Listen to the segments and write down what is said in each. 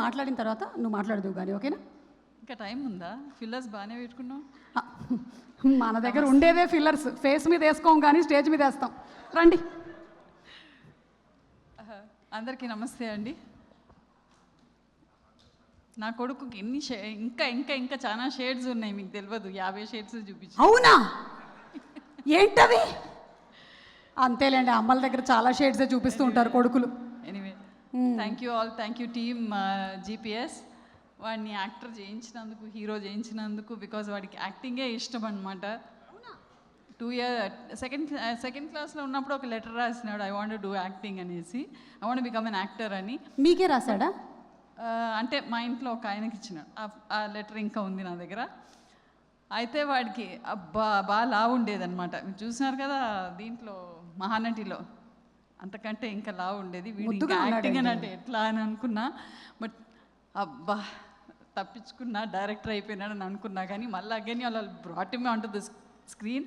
మాట్లాడిన తర్వాత నువ్వు మాట్లాడదు కానీ, ఓకేనా? ఇంకా టైం ఉందా? ఫిల్లర్స్ బాగానే పెట్టుకున్నావు. మన దగ్గర ఉండేదే ఫిల్లర్స్, ఫేస్ మీద వేసుకోం కానీ స్టేజ్ మీద వేస్తాం. రండి. అందరికీ నమస్తే అండి. నా కొడుకుకి ఎన్ని ఇంకా ఇంకా ఇంకా చాలా షేడ్స్ ఉన్నాయి, మీకు తెలియదు. 50 షేడ్స్ చూపించు. అవునా? ఏంటవి? అంతేలేండి, అమ్మల దగ్గర చాలా షేడ్సే చూపిస్తూ ఉంటారు కొడుకులు. Anyway, thank you all, thank you team GPS. వాడిని యాక్టర్ చేయించినందుకు, హీరో చేయించినందుకు, బికాజ్ వాడికి యాక్టింగే ఇష్టం అనమాట. 2 years సెకండ్ క్లాస్లో ఉన్నప్పుడు ఒక లెటర్ రాసినాడు, ఐ వాంట్ డూ యాక్టింగ్ అనేసి, I want become an actor అని. మీకే రాశాడా? అంటే మా ఇంట్లో ఒక ఆయనకి ఇచ్చినాడు. ఆ లెటర్ ఇంకా ఉంది నా దగ్గర. అయితే వాడికి బాగా లావు ఉండేదన్నమాట. మీరు చూసినారు కదా దీంట్లో మహానటిలో, అంతకంటే ఇంకా లావు ఉండేది. వీడికి యాక్టింగ్ అని అంటే ఎట్లా అని అనుకున్నా, బట్ అబ్బా తప్పించుకున్నా, డైరెక్టర్ అయిపోయినాడు అని అనుకున్నా. కానీ మళ్ళీ అగైన్ అలా brought him on to the screen.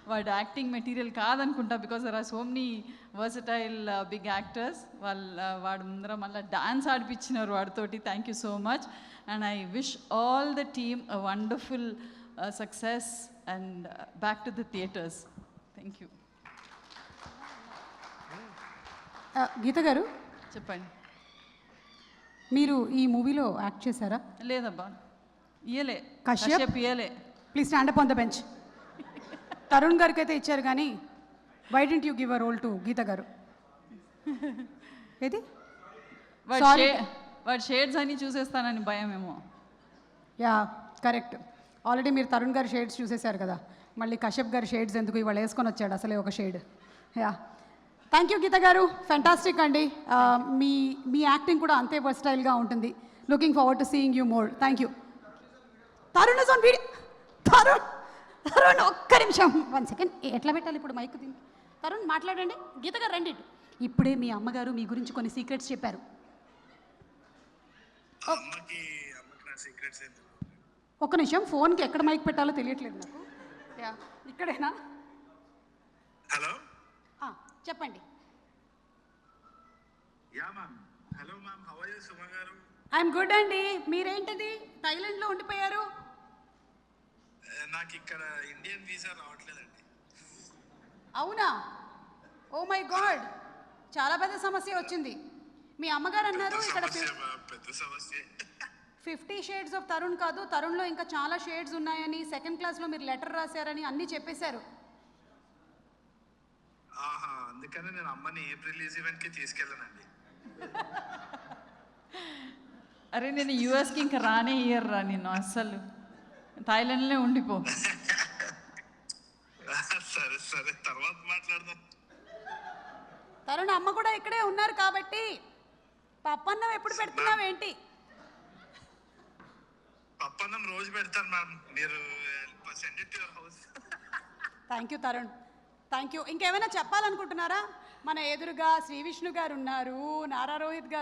వాడు యాక్టింగ్ మెటీరియల్ కాదనుకుంటా, because there are so many versatile big actors. వాడు ముందర మళ్ళీ డాన్స్ ఆడిపించినారు వాడితోటి. Thank you so much, and I wish all the team a wonderful success and back to the theatres. Thank you. Geetha garu చెప్పండి. మీరు ఈ మూవీలో యాక్ట్ చేశారా? లేదబ్బా, ఇయ్యలే. కశ్యప్ ఇయ్యలే. Please stand up on the bench. Tarun గారికి అయితే ఇచ్చారు కానీ why didn't you give a role to Geetha garu? ఏది? వాడు షేడ్స్ అని చూసేస్తానని భయం ఏమో. Yeah correct. ఆల్రెడీ మీరు తరుణ్ గారి షేడ్స్ చూసేశారు కదా, మళ్ళీ కశ్యప్ గారి షేడ్స్ ఎందుకు, ఇవాళ వేసుకొని వచ్చాడు అసలే ఒక shade. Yeah, thank you Geetha గారు, ఫ్యాంటాస్టిక్ అండి. మీ యాక్టింగ్ కూడా అంతే వర్స్టైల్గా ఉంటుంది. Looking forward to seeing you more. Thank you. Tarun is on video. Tarun ఒక్క నిమిషం, 1 సెకండ్. ఎట్లా పెట్టాలి ఇప్పుడు మైక్ దీనికి? తరుణ్ మాట్లాడండి. గీత గారు రండి. ఇప్పుడే మీ అమ్మగారు మీ గురించి కొన్ని సీక్రెట్స్ చెప్పారు. ఒక్క నిమిషం, ఫోన్కి ఎక్కడ మైక్ పెట్టాలో తెలియట్లేదు నాకు. యా, ఇక్కడేనా? హలో, చెప్పండి. Yeah ma'am. Hello ma'am, how are you Suma garu? I'm good అండి. మీరేంటిది థాయిలాండ్లో ఉండిపోయారు? నాకు ఇక్కడ ఇండియన్ వీసా రావట్లేదండి. అవునా? ఓ మై గాడ్, చాలా పెద్ద సమస్య వచ్చింది. మీ అమ్మగారు అన్నారు ఇక్కడ పెద్ద సమస్య. 50 షేడ్స్ ఆఫ్ తరుణ్ కాదు, తరుణ్లో ఇంకా చాలా షేడ్స్ ఉన్నాయని, సెకండ్ క్లాస్లో మీరు లెటర్ రాశారని అన్నీ చెప్పేశారు. ఆహా, అందుకని నేను అమ్మని ఏప్రిల్ ఈవెంట్కి తీసుకెళ్ళానండి. అరే, నేను యూఎస్కి ఇంకా రానే ఇయ్యర్రా నిన్ను అస్సలు. థాయిలాండ్లోనే ఉండిపో. సరే సరే, తర్వాత మాట్లాడదాం. తరుణ్ అమ్మ కూడా ఇక్కడే ఉన్నారు కాబట్టి పప్పన్నం ఎప్పుడు పెడుతున్నావు ఏంటి? పప్పన్నం రోజు పెడతాను మ్యామ్, మీరు send it to your house. Thank you Tarun, thank you. ఇంకేమైనా చెప్పాలనుకుంటున్నారా? మన ఎదురుగా శ్రీ విష్ణు గారు ఉన్నారు, నారా రోహిత్ గారు